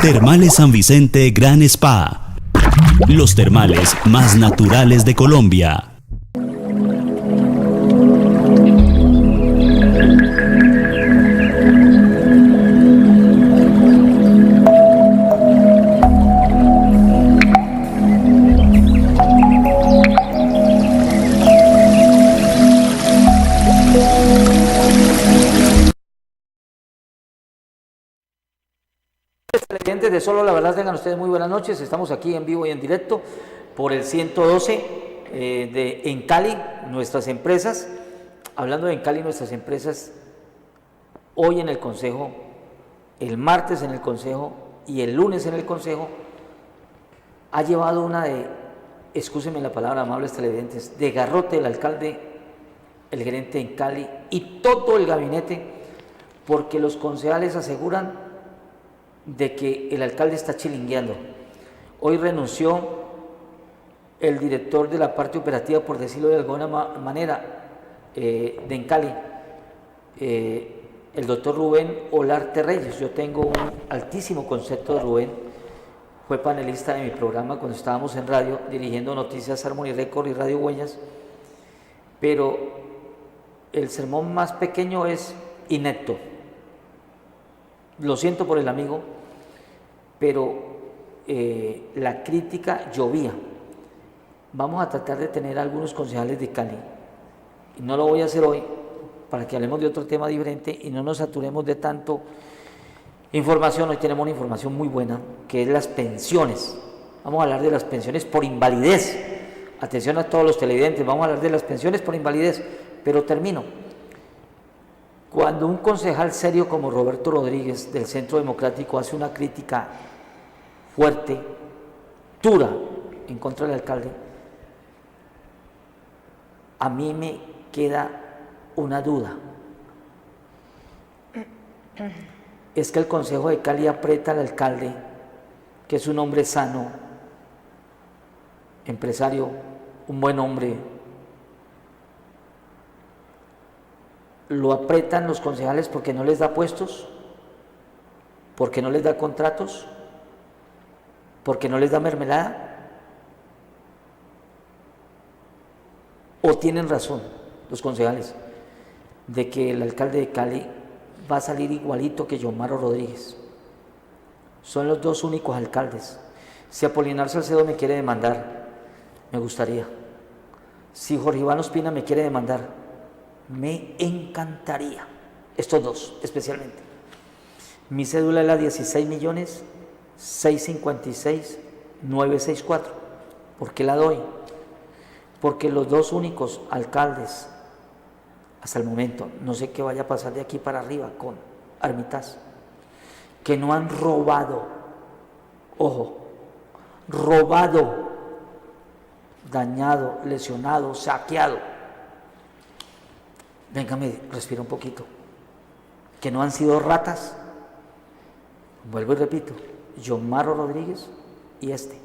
Termales San Vicente Gran Spa. Los termales más naturales de Colombia. Televidentes de Solo la Verdad, tengan ustedes muy buenas noches. Estamos aquí en vivo y en directo por el 112 en Cali, nuestras empresas. Hablando de en Cali, nuestras empresas, hoy en el Consejo, el martes en el Consejo y el lunes en el Consejo, ha llevado una de, excúsenme la palabra, amables televidentes, de garrote el alcalde, el gerente en Cali y todo el gabinete, porque los concejales aseguran de que el alcalde está chilingueando. Hoy renunció el director de la parte operativa, por decirlo de alguna manera, de en Cali, el doctor Rubén Olarte Reyes. Yo tengo un altísimo concepto de Rubén, fue panelista de mi programa cuando estábamos en radio, dirigiendo Noticias Harmony Record y Radio Huellas, pero el sermón más pequeño es inepto. Lo siento por el amigo, pero la crítica llovía. Vamos a tratar de tener algunos concejales de Cali, y no lo voy a hacer hoy, para que hablemos de otro tema diferente y no nos saturemos de tanto información. Hoy tenemos una información muy buena, que es las pensiones. Vamos a hablar de las pensiones por invalidez. Atención a todos los televidentes, vamos a hablar de las pensiones por invalidez, pero termino. Cuando un concejal serio como Roberto Rodríguez del Centro Democrático hace una crítica fuerte, dura, en contra del alcalde, a mí me queda una duda. Es que el Consejo de Cali aprieta al alcalde, que es un hombre sano, empresario, un buen hombre. Lo apretan los concejales porque no les da puestos, porque no les da contratos, porque no les da mermelada. ¿O tienen razón los concejales de que el alcalde de Cali va a salir igualito que Yomaro Rodríguez? Son los dos únicos alcaldes. Si Apolinar Salcedo me quiere demandar, me gustaría. Si Jorge Iván Ospina me quiere demandar, me encantaría. Estos dos especialmente. Mi cédula es la 16.656.964. ¿Por qué la doy? Porque los dos únicos alcaldes hasta el momento, no sé qué vaya a pasar de aquí para arriba con Armitage, que no han robado, ojo, robado, dañado, lesionado, saqueado. Véngame, respira un poquito. Que no han sido ratas. Vuelvo y repito, Yomaro Rodríguez y este.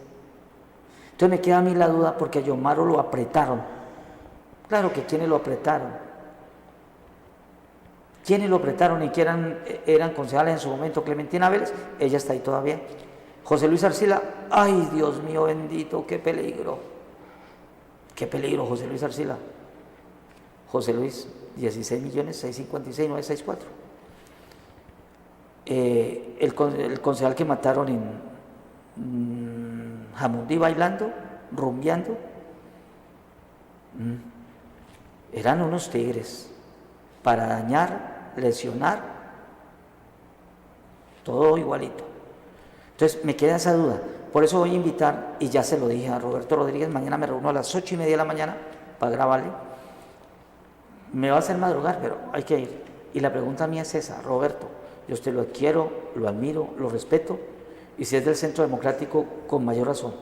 Entonces me queda a mí la duda, porque a Yomaro lo apretaron. Claro que quienes lo apretaron. Quienes lo apretaron y que eran concejales en su momento, Clementina Vélez, ella está ahí todavía. José Luis Arcila, ay Dios mío bendito, qué peligro. Qué peligro, José Luis Arcila. José Luis, 16.656.964. El concejal que mataron en Jamundí bailando, rumbeando, eran unos tigres para dañar, lesionar, todo igualito. Entonces me queda esa duda. Por eso voy a invitar, y ya se lo dije a Roberto Rodríguez, mañana me reúno a las 8:30 de la mañana para grabarle. Me va a hacer madrugar, pero hay que ir. Y la pregunta mía es esa: Roberto, yo usted lo quiero, lo admiro, lo respeto, y si es del Centro Democrático, con mayor razón.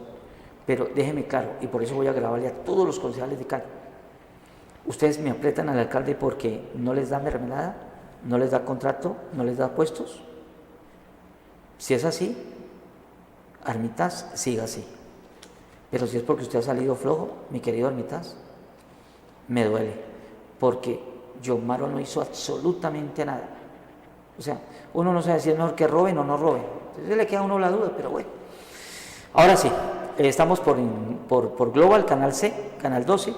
Pero déjeme claro, y por eso voy a grabarle a todos los concejales de Cali. Ustedes me aprietan al alcalde porque no les da mermelada, no les da contrato, no les da puestos. Si es así, Armitage, siga así. Pero si es porque usted ha salido flojo, mi querido Armitage, me duele, porque Yomaro no hizo absolutamente nada. O sea, uno no sabe si es mejor que roben o no roben. Entonces le queda a uno la duda, pero bueno. Ahora sí, estamos por Global, Canal C, Canal 12,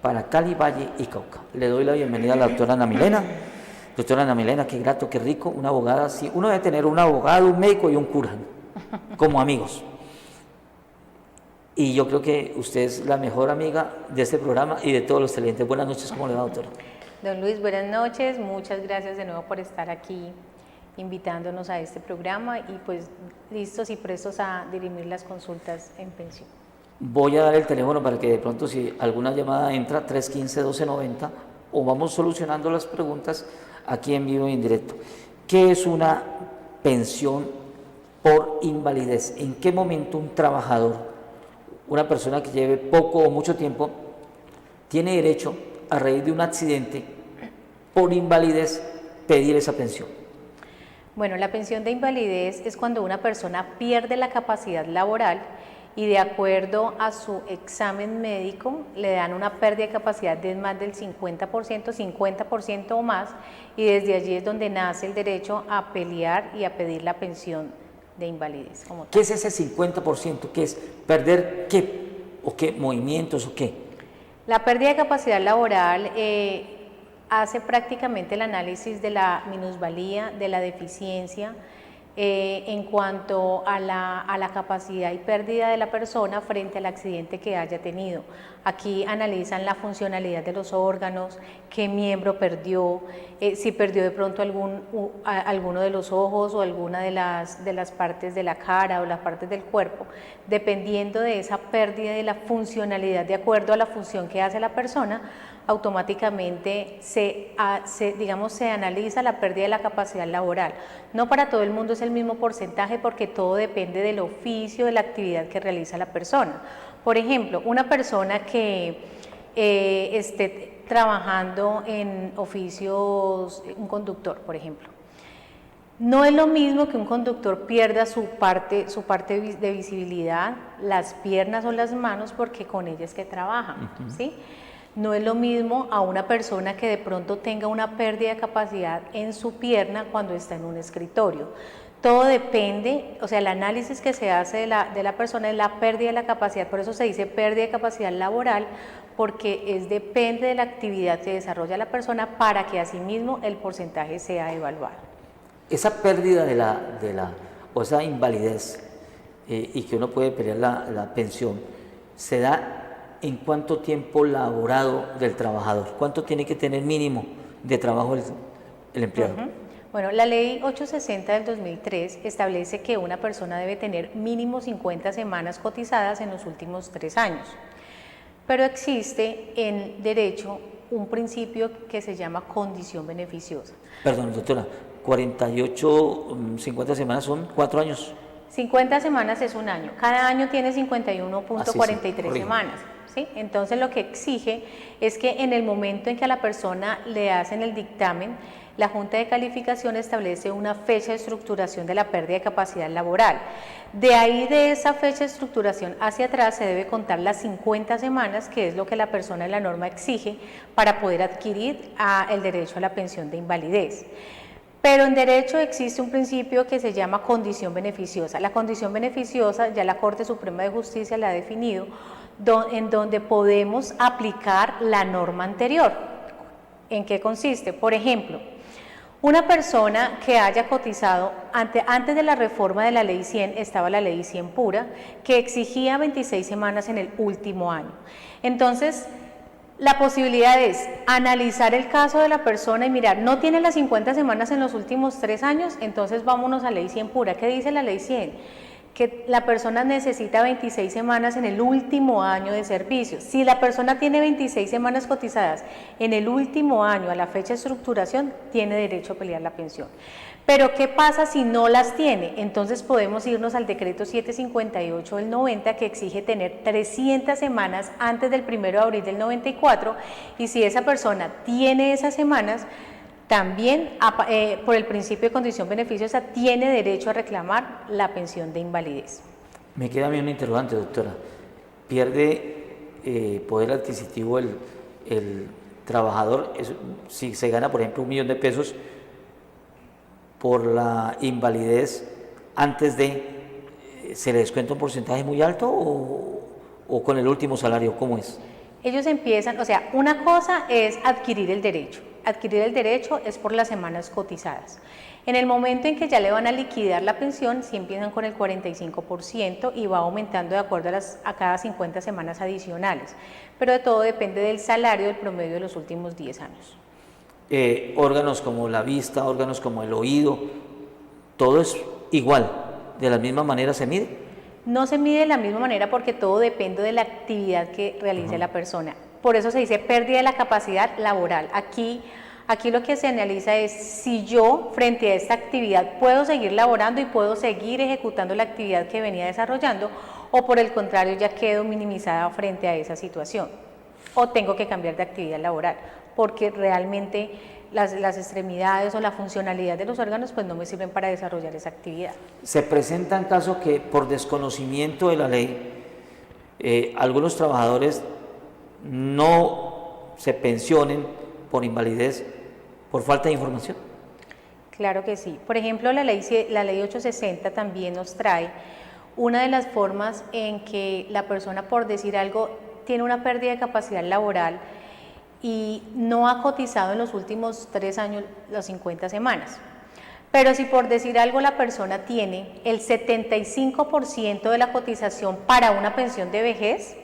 para Cali, Valle y Cauca. Le doy la bienvenida a la doctora Ana Milena. Doctora Ana Milena, qué grato, qué rico, una abogada. Sí, uno debe tener un abogado, un médico y un cura, como amigos. Y yo creo que usted es la mejor amiga de este programa y de todos los televidentes. Buenas noches, ¿cómo le va, doctora? Don Luis, buenas noches, muchas gracias de nuevo por estar aquí invitándonos a este programa y pues listos y prestos a dirimir las consultas en pensión. Voy a dar el teléfono para que de pronto si alguna llamada entra, 315-1290, o vamos solucionando las preguntas aquí en vivo y en directo. ¿Qué es una pensión por invalidez? ¿En qué momento un trabajador, una persona que lleve poco o mucho tiempo, tiene derecho a raíz de un accidente por invalidez pedir esa pensión? Bueno, la pensión de invalidez es cuando una persona pierde la capacidad laboral y de acuerdo a su examen médico le dan una pérdida de capacidad de más del 50%, 50% o más, y desde allí es donde nace el derecho a pelear y a pedir la pensión de invalidez. ¿Qué es ese 50%? ¿Qué es? ¿Perder qué? ¿O qué? ¿Movimientos o qué? La pérdida de capacidad laboral hace prácticamente el análisis de la minusvalía, de la deficiencia, en cuanto a la capacidad y pérdida de la persona frente al accidente que haya tenido. Aquí analizan la funcionalidad de los órganos, qué miembro perdió, si perdió de pronto alguno de los ojos o alguna de las partes de la cara o las partes del cuerpo. Dependiendo de esa pérdida de la funcionalidad de acuerdo a la función que hace la persona, automáticamente se analiza la pérdida de la capacidad laboral. No para todo el mundo es el mismo porcentaje porque todo depende del oficio, de la actividad que realiza la persona. Por ejemplo, una persona que esté trabajando en oficios, un conductor, por ejemplo, no es lo mismo que un conductor pierda su parte de visibilidad, las piernas o las manos, porque con ellas es que trabaja, ¿sí? No es lo mismo a una persona que de pronto tenga una pérdida de capacidad en su pierna cuando está en un escritorio. Todo depende, o sea, el análisis que se hace de la persona es la pérdida de la capacidad, por eso se dice pérdida de capacidad laboral, porque depende de la actividad que desarrolla la persona para que asimismo el porcentaje sea evaluado. Esa pérdida o esa invalidez y que uno puede perder la pensión, se da ¿en cuánto tiempo laborado del trabajador? ¿Cuánto tiene que tener mínimo de trabajo el empleado? Bueno, la ley 860 del 2003 establece que una persona debe tener mínimo 50 semanas cotizadas en los últimos 3 años. Pero existe en derecho un principio que se llama condición beneficiosa. Perdón, doctora, 48, 50 semanas son 4 años. 50 semanas es un año. Cada año tiene 51.43 semanas. ¿Sí? Entonces lo que exige es que en el momento en que a la persona le hacen el dictamen, la Junta de Calificación establece una fecha de estructuración de la pérdida de capacidad laboral. De ahí, de esa fecha de estructuración hacia atrás, se debe contar las 50 semanas, que es lo que la persona en la norma exige para poder adquirir el derecho a la pensión de invalidez. Pero en derecho existe un principio que se llama condición beneficiosa. La condición beneficiosa ya la Corte Suprema de Justicia la ha definido, en donde podemos aplicar la norma anterior. ¿En qué consiste? Por ejemplo, una persona que haya cotizado, antes de la reforma de la Ley 100 estaba la Ley 100 pura, que exigía 26 semanas en el último año. Entonces, la posibilidad es analizar el caso de la persona y mirar, no tiene las 50 semanas en los últimos 3 años, entonces vámonos a Ley 100 pura. ¿Qué dice la Ley 100? Que la persona necesita 26 semanas en el último año de servicio. Si la persona tiene 26 semanas cotizadas en el último año a la fecha de estructuración, tiene derecho a pelear la pensión. Pero ¿qué pasa si no las tiene? Entonces podemos irnos al decreto 758 del 90, que exige tener 300 semanas antes del 1 de abril del 94, y si esa persona tiene esas semanas, también por el principio de condición beneficiosa tiene derecho a reclamar la pensión de invalidez. Me queda a mí una interrogante, doctora. ¿Pierde poder adquisitivo el trabajador si se gana, por ejemplo, $1.000.000 por la invalidez antes de, ¿se le descuenta un porcentaje muy alto o con el último salario? ¿Cómo es? Ellos empiezan, o sea, una cosa es adquirir el derecho. Adquirir el derecho es por las semanas cotizadas. En el momento en que ya le van a liquidar la pensión, sí empiezan con el 45% y va aumentando de acuerdo a cada 50 semanas adicionales. Pero de todo depende del salario del promedio de los últimos 10 años. Órganos como la vista, órganos como el oído, todo es igual, de la misma manera se mide. No se mide de la misma manera porque todo depende de la actividad que realice la persona. Por eso se dice pérdida de la capacidad laboral. Aquí lo que se analiza es si yo frente a esta actividad puedo seguir laborando y puedo seguir ejecutando la actividad que venía desarrollando, o por el contrario ya quedo minimizada frente a esa situación o tengo que cambiar de actividad laboral porque realmente las extremidades o la funcionalidad de los órganos pues no me sirven para desarrollar esa actividad. Se presentan casos que por desconocimiento de la ley algunos trabajadores no se pensionen por invalidez por falta de información. Claro que sí. Por ejemplo, la ley 860 también nos trae una de las formas en que la persona, por decir algo, tiene una pérdida de capacidad laboral y no ha cotizado en los últimos 3 años las 50 semanas. Pero si por decir algo la persona tiene el 75% de la cotización para una pensión de vejez,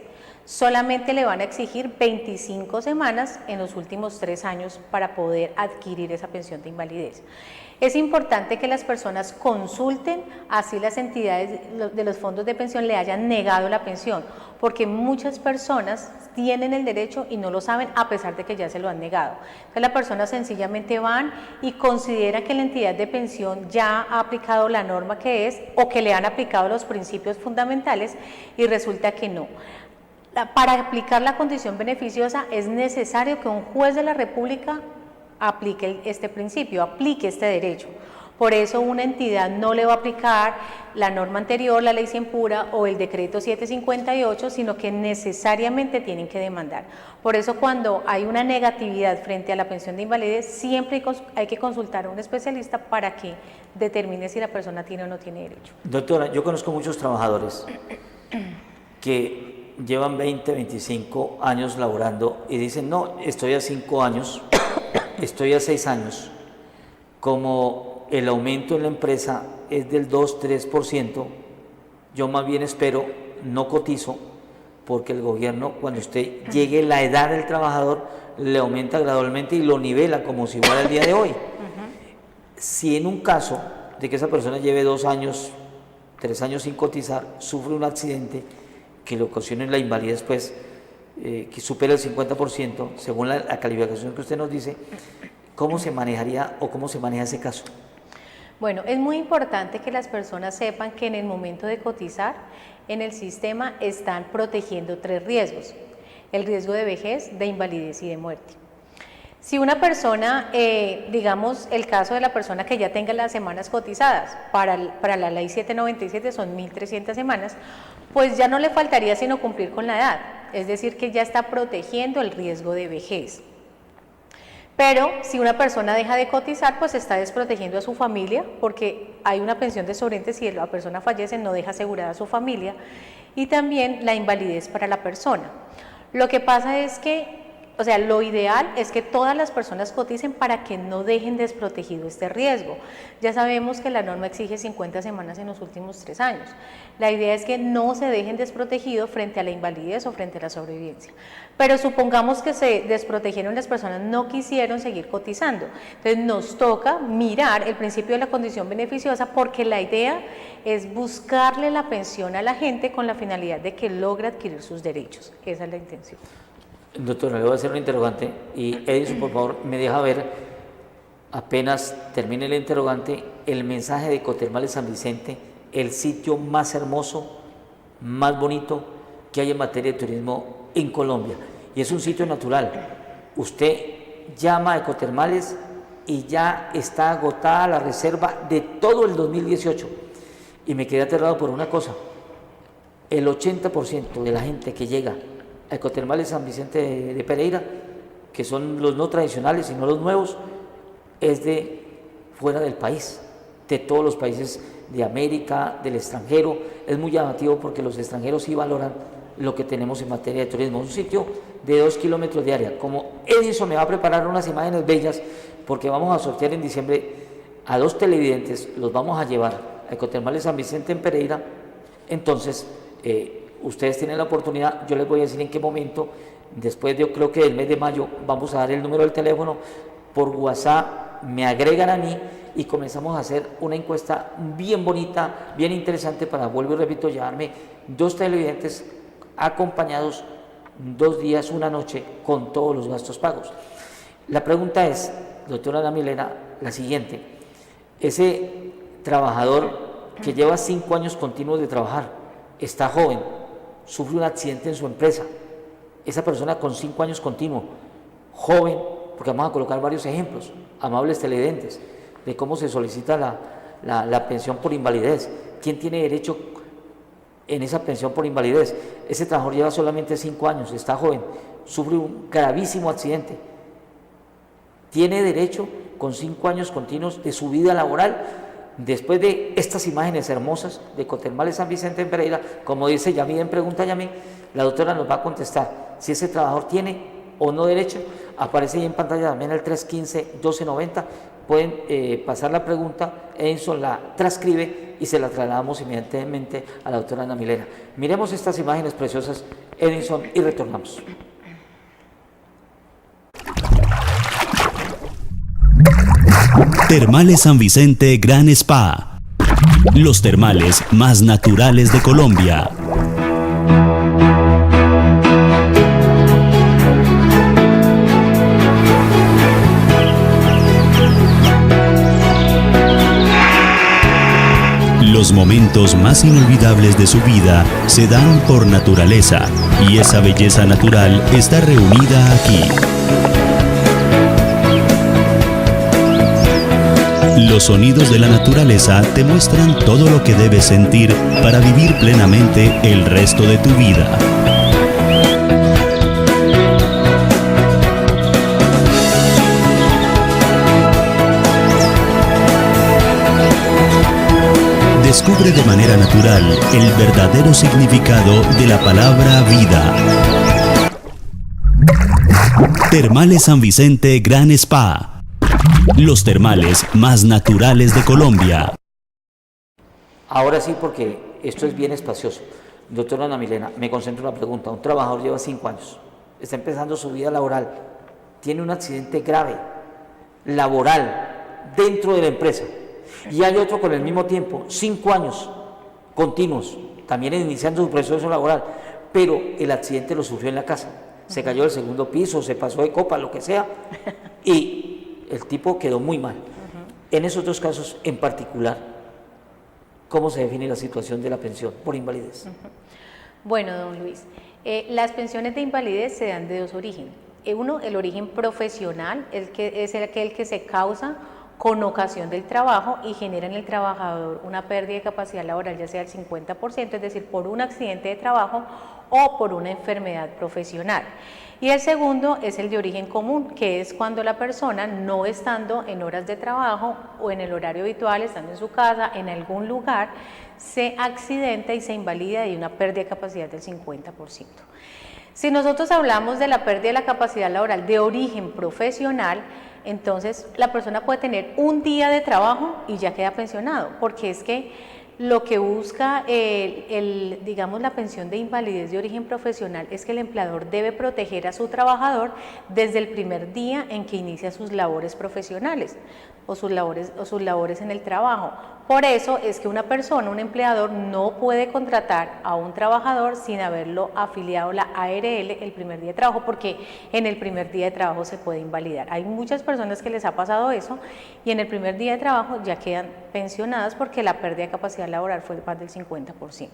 solamente le van a exigir 25 semanas en los últimos 3 años para poder adquirir esa pensión de invalidez. Es importante que las personas consulten así las entidades de los fondos de pensión le hayan negado la pensión, porque muchas personas tienen el derecho y no lo saben a pesar de que ya se lo han negado. Entonces la persona sencillamente van y considera que la entidad de pensión ya ha aplicado la norma que es o que le han aplicado los principios fundamentales y resulta que no. Para aplicar la condición beneficiosa es necesario que un juez de la República aplique este principio, aplique este derecho. Por eso una entidad no le va a aplicar la norma anterior, la ley 100 pura o el decreto 758, sino que necesariamente tienen que demandar. Por eso cuando hay una negatividad frente a la pensión de invalidez, siempre hay que consultar a un especialista para que determine si la persona tiene o no tiene derecho. Doctora, yo conozco muchos trabajadores que llevan 20, 25 años laborando y dicen, no, estoy a 5 años, estoy a 6 años, como el aumento en la empresa es del 2-3%, yo más bien espero, no cotizo, porque el gobierno, cuando usted llegue la edad del trabajador, le aumenta gradualmente y lo nivela como si fuera el día de hoy. Si en un caso de que esa persona lleve 2 años, 3 años sin cotizar, sufre un accidente que le ocasione la invalidez, pues, que supera el 50%, según la calificación que usted nos dice, ¿cómo se manejaría o cómo se maneja ese caso? Bueno, es muy importante que las personas sepan que en el momento de cotizar en el sistema están protegiendo 3 riesgos: el riesgo de vejez, de invalidez y de muerte. Si una persona, digamos el caso de la persona que ya tenga las semanas cotizadas, para la ley 797 son 1.300 semanas, pues ya no le faltaría sino cumplir con la edad, es decir que ya está protegiendo el riesgo de vejez. Pero si una persona deja de cotizar, pues está desprotegiendo a su familia, porque hay una pensión de sobrevivientes, si la persona fallece no deja asegurada a su familia, y también la invalidez para la persona. Lo que pasa es que, o sea, lo ideal es que todas las personas coticen para que no dejen desprotegido este riesgo. Ya sabemos que la norma exige 50 semanas en los últimos 3 años. La idea es que no se dejen desprotegidos frente a la invalidez o frente a la sobrevivencia. Pero supongamos que se desprotegieron, las personas no quisieron seguir cotizando. Entonces nos toca mirar el principio de la condición beneficiosa, porque la idea es buscarle la pensión a la gente con la finalidad de que logre adquirir sus derechos. Esa es la intención. Doctora, le voy a hacer un interrogante y Edison, por favor, me deja ver, apenas termine el interrogante, el mensaje de Cotermales San Vicente, el sitio más hermoso, más bonito que hay en materia de turismo en Colombia. Y es un sitio natural. Usted llama a Ecotermales y ya está agotada la reserva de todo el 2018. Y me quedé aterrado por una cosa: el 80% de la gente que llega a Ecotermales San Vicente de Pereira, que son los no tradicionales sino los nuevos, es de fuera del país. de todos los países de América, del extranjero. Es muy llamativo porque los extranjeros sí valoran lo que tenemos en materia de turismo. Un sitio de 2 kilómetros de área. Como Edison me va a preparar unas imágenes bellas, porque vamos a sortear en diciembre a 2 televidentes, los vamos a llevar a Ecotermales San Vicente en Pereira. Entonces, ustedes tienen la oportunidad, yo les voy a decir en qué momento, después yo creo que del mes de mayo, vamos a dar el número del teléfono, por WhatsApp me agregan a mí y comenzamos a hacer una encuesta bien bonita, bien interesante para, vuelvo y repito, llevarme 2 televidentes acompañados 2 días, 1 noche, con todos los gastos pagos. La pregunta es, doctora Ana Milena, la siguiente: ese trabajador que lleva 5 años continuos de trabajar, está joven, sufre un accidente en su empresa, esa persona con 5 años continuos, joven, porque vamos a colocar varios ejemplos, amables televidentes, de cómo se solicita la pensión por invalidez, quién tiene derecho en esa pensión por invalidez. Ese trabajador lleva solamente 5 años, está joven, sufre un gravísimo accidente, tiene derecho con 5 años continuos de su vida laboral. Después de estas imágenes hermosas de Ecotermales San Vicente en Pereira, como dice Yamí en Pregunta Yamí, la doctora nos va a contestar si ese trabajador tiene o no derecho. Aparece ahí en pantalla también el 315-1290. Pueden pasar la pregunta, Edison la transcribe y se la trasladamos inmediatamente a la doctora Ana Milena. Miremos estas imágenes preciosas, Edison, y retornamos. Termales San Vicente Gran Spa. Los termales más naturales de Colombia. Los momentos más inolvidables de su vida se dan por naturaleza, y esa belleza natural está reunida aquí. Los sonidos de la naturaleza te muestran todo lo que debes sentir para vivir plenamente el resto de tu vida. Descubre de manera natural el verdadero significado de la palabra vida. Termales San Vicente Gran Spa. Los termales más naturales de Colombia. Ahora sí, porque esto es bien espacioso. Doctora Ana Milena, me concentro en la pregunta. Un trabajador lleva 5 años, está empezando su vida laboral, tiene un accidente grave, laboral, dentro de la empresa, y hay otro con el mismo tiempo, 5 años continuos, también iniciando su proceso laboral, pero el accidente lo sufrió en la casa, se cayó del 2.º piso, se pasó de copa, lo que sea, y el tipo quedó muy mal. En esos 2 casos en particular, ¿cómo se define la situación de la pensión por invalidez? Bueno, don Luis, las pensiones de invalidez se dan de 2 orígenes. Uno, el origen profesional, es aquel que se causa con ocasión del trabajo y genera en el trabajador una pérdida de capacidad laboral, ya sea del 50%, es decir, por un accidente de trabajo o por una enfermedad profesional. Y el segundo es el de origen común, que es cuando la persona, no estando en horas de trabajo o en el horario habitual, estando en su casa, en algún lugar, se accidenta y se invalida y una pérdida de capacidad del 50%. Si nosotros hablamos de la pérdida de la capacidad laboral de origen profesional, entonces la persona puede tener un día de trabajo y ya queda pensionado, porque es que lo que busca digamos, la pensión de invalidez de origen profesional es que el empleador debe proteger a su trabajador desde el primer día en que inicia sus labores profesionales o sus labores en el trabajo. Por eso es que una persona, un empleador, no puede contratar a un trabajador sin haberlo afiliado a la ARL el primer día de trabajo, porque en el primer día de trabajo se puede invalidar. Hay muchas personas que les ha pasado eso y en el primer día de trabajo ya quedan pensionadas porque la pérdida de capacidad laboral fue más del 50%.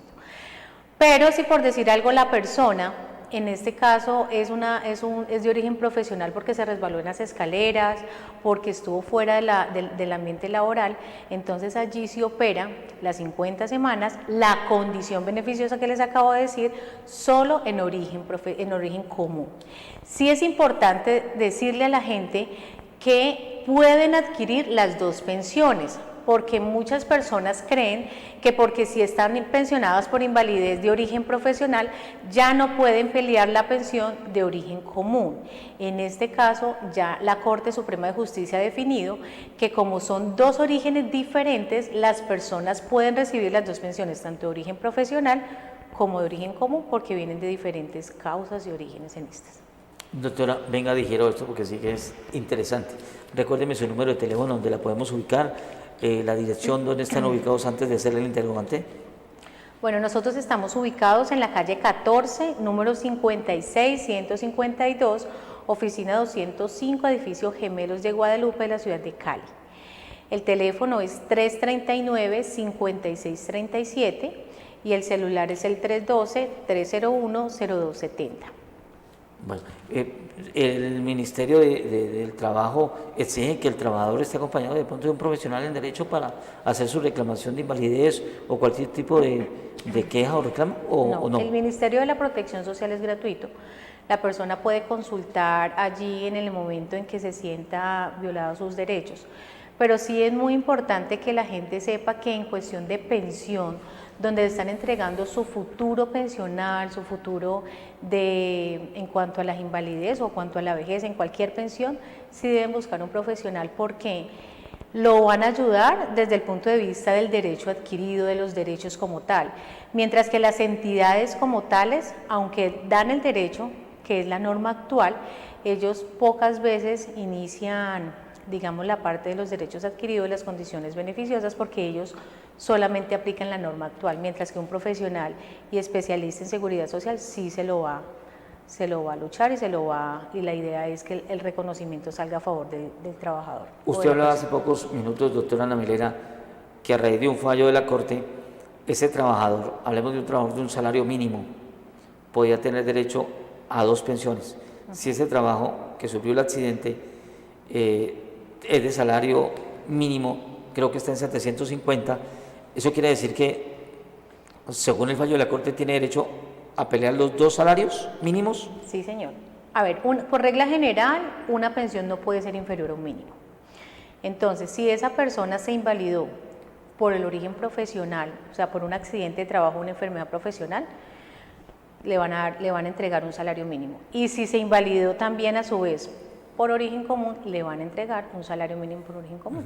Pero si, por decir algo, la persona en este caso es de origen profesional porque se resbaló en las escaleras, porque estuvo fuera del ambiente laboral, entonces allí se opera las 50 semanas, la condición beneficiosa que les acabo de decir, solo en origen común. Sí es importante decirle a la gente que pueden adquirir las 2 pensiones. porque muchas personas creen que porque si están pensionadas por invalidez de origen profesional, ya no pueden pelear la pensión de origen común. En este caso, ya la Corte Suprema de Justicia ha definido que como son dos orígenes diferentes, las personas pueden recibir las dos pensiones, tanto de origen profesional como de origen común, porque vienen de diferentes causas y orígenes en estas. Doctora, venga, digiero esto porque sí que es interesante. Recuérdeme su número de teléfono donde la podemos ubicar, la dirección donde están ubicados antes de hacerle el interrogante. Bueno, nosotros estamos ubicados en la calle 14, número 56-152, oficina 205, edificio Gemelos de Guadalupe, de la ciudad de Cali. El teléfono es 339-5637 y el celular es el 312-301-0270. Bueno, el Ministerio del Trabajo exige que el trabajador esté acompañado de pronto de un profesional en derecho para hacer su reclamación de invalidez o cualquier tipo de queja o reclamo, ¿o no? El Ministerio de la Protección Social es gratuito. La persona puede consultar allí en el momento en que se sienta violados sus derechos. Pero sí es muy importante que la gente sepa que en cuestión de pensión, donde están entregando su futuro pensional, su futuro en cuanto a la invalidez o cuanto a la vejez, en cualquier pensión, sí deben buscar un profesional porque lo van a ayudar desde el punto de vista del derecho adquirido, de los derechos como tal. Mientras que las entidades como tales, aunque dan el derecho, que es la norma actual, ellos pocas veces inician, digamos, la parte de los derechos adquiridos, las condiciones beneficiosas, porque ellos solamente aplican la norma actual, mientras que un profesional y especialista en seguridad social sí se lo va a luchar y la idea es que el reconocimiento salga a favor del trabajador. Usted hablaba hace pocos minutos, doctora Ana Milena, que a raíz de un fallo de la Corte, ese trabajador, hablemos de un trabajador de un salario mínimo, podía tener derecho a 2 pensiones. Si ese trabajo que sufrió el accidente es de salario mínimo, creo que está en 750, eso quiere decir que, según el fallo de la Corte, tiene derecho a pelear los 2 salarios mínimos. Sí, señor. A ver, por regla general, una pensión no puede ser inferior a un mínimo. Entonces, si esa persona se invalidó por el origen profesional, o sea, por un accidente de trabajo o una enfermedad profesional, le van a entregar un salario mínimo. Y si se invalidó también a su vez por origen común, le van a entregar un salario mínimo por origen común.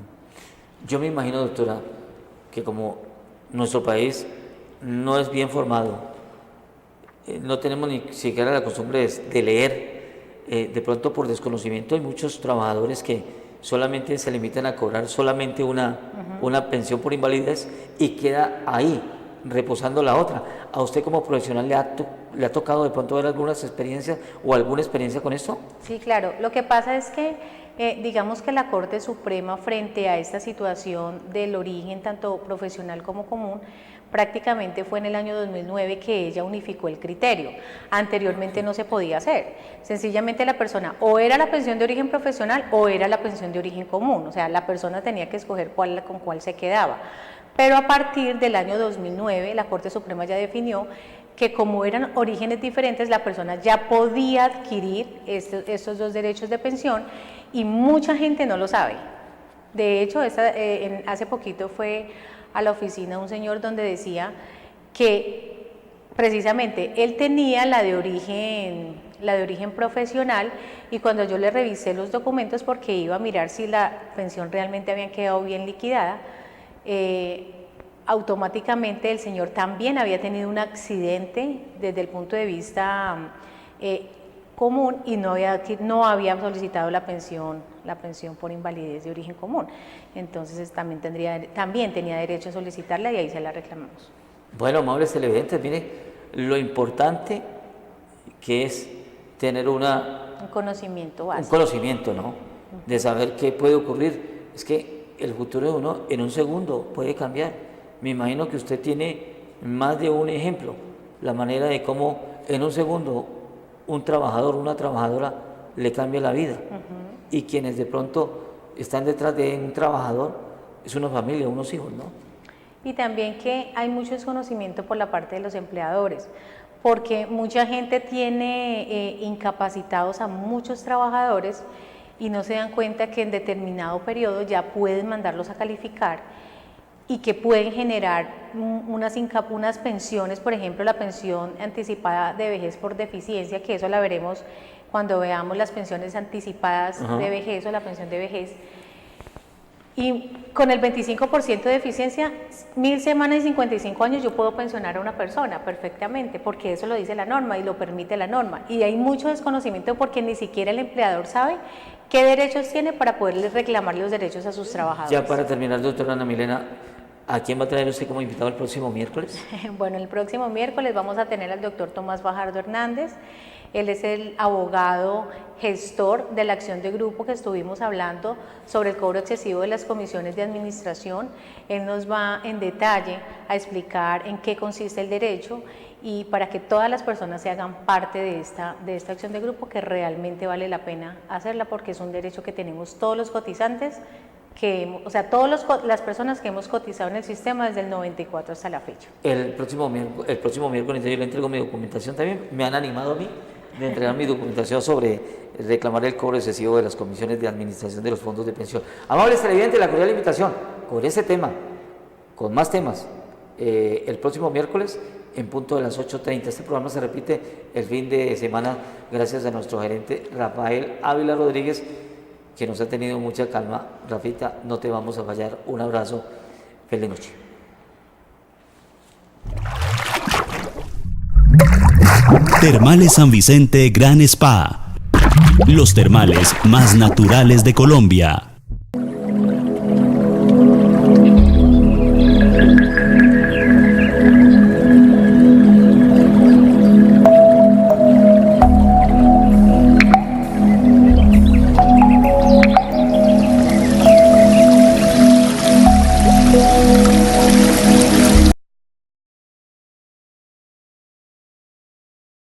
Yo me imagino, doctora, que como nuestro país no es bien formado, no tenemos ni siquiera la costumbre de leer, de pronto por desconocimiento hay muchos trabajadores que solamente se limitan a cobrar solamente una pensión por invalidez y queda ahí, reposando la otra. ¿A usted como profesional le ha tocado de pronto ver algunas experiencias o alguna experiencia con esto? Sí, claro. Lo que pasa es que digamos que la Corte Suprema, frente a esta situación del origen tanto profesional como común, prácticamente fue en el año 2009 que ella unificó el criterio. Anteriormente no se podía hacer. Sencillamente la persona o era la pensión de origen profesional o era la pensión de origen común. O sea, la persona tenía que escoger con cuál se quedaba. Pero a partir del año 2009 la Corte Suprema ya definió que como eran orígenes diferentes, la persona ya podía adquirir estos 2 derechos de pensión y mucha gente no lo sabe. De hecho, hace poquito fue a la oficina un señor donde decía que precisamente él tenía la de origen profesional y cuando yo le revisé los documentos porque iba a mirar si la pensión realmente había quedado bien liquidada, automáticamente el señor también había tenido un accidente desde el punto de vista común y no había solicitado la pensión por invalidez de origen común. Entonces también tenía derecho a solicitarla y ahí se la reclamamos. Bueno, amables televidentes, mire lo importante que es tener un conocimiento básico. Un conocimiento, ¿no? De saber qué puede ocurrir. Es que el futuro de uno en un segundo puede cambiar. Me imagino que usted tiene más de un ejemplo, la manera de cómo en un segundo un trabajador, una trabajadora le cambia la vida. Y quienes de pronto están detrás de un trabajador es una familia, unos hijos, ¿no? Y también que hay mucho desconocimiento por la parte de los empleadores, porque mucha gente tiene incapacitados a muchos trabajadores y no se dan cuenta que en determinado periodo ya pueden mandarlos a calificar y que pueden generar unas pensiones, por ejemplo, la pensión anticipada de vejez por deficiencia, que eso la veremos cuando veamos las pensiones anticipadas de vejez o la pensión de vejez. Y con el 25% de deficiencia, 1000 semanas y 55 años yo puedo pensionar a una persona perfectamente, porque eso lo dice la norma y lo permite la norma. Y hay mucho desconocimiento porque ni siquiera el empleador sabe qué derechos tiene para poderle reclamar los derechos a sus trabajadores. Ya para terminar, doctora Ana Milena, ¿a quién va a traer usted como invitado el próximo miércoles? Bueno, el próximo miércoles vamos a tener al doctor Tomás Fajardo Hernández. Él es el abogado gestor de la acción de grupo que estuvimos hablando sobre el cobro excesivo de las comisiones de administración. Él nos va en detalle a explicar en qué consiste el derecho y para que todas las personas se hagan parte de esta acción de grupo, que realmente vale la pena hacerla porque es un derecho que tenemos todos los cotizantes, todas las personas que hemos cotizado en el sistema desde el 94 hasta la fecha. El próximo miércoles yo le entrego mi documentación también. Me han animado a mí de entregar mi documentación sobre reclamar el cobro excesivo de las comisiones de administración de los fondos de pensión. Amables televidentes, la cordial invitación con ese tema, con más temas, el próximo miércoles en punto de las 8:30. Este programa se repite el fin de semana gracias a nuestro gerente Rafael Ávila Rodríguez, que nos ha tenido mucha calma. Rafita, no te vamos a fallar. Un abrazo. Feliz noche. Termales San Vicente Gran Spa. Los termales más naturales de Colombia.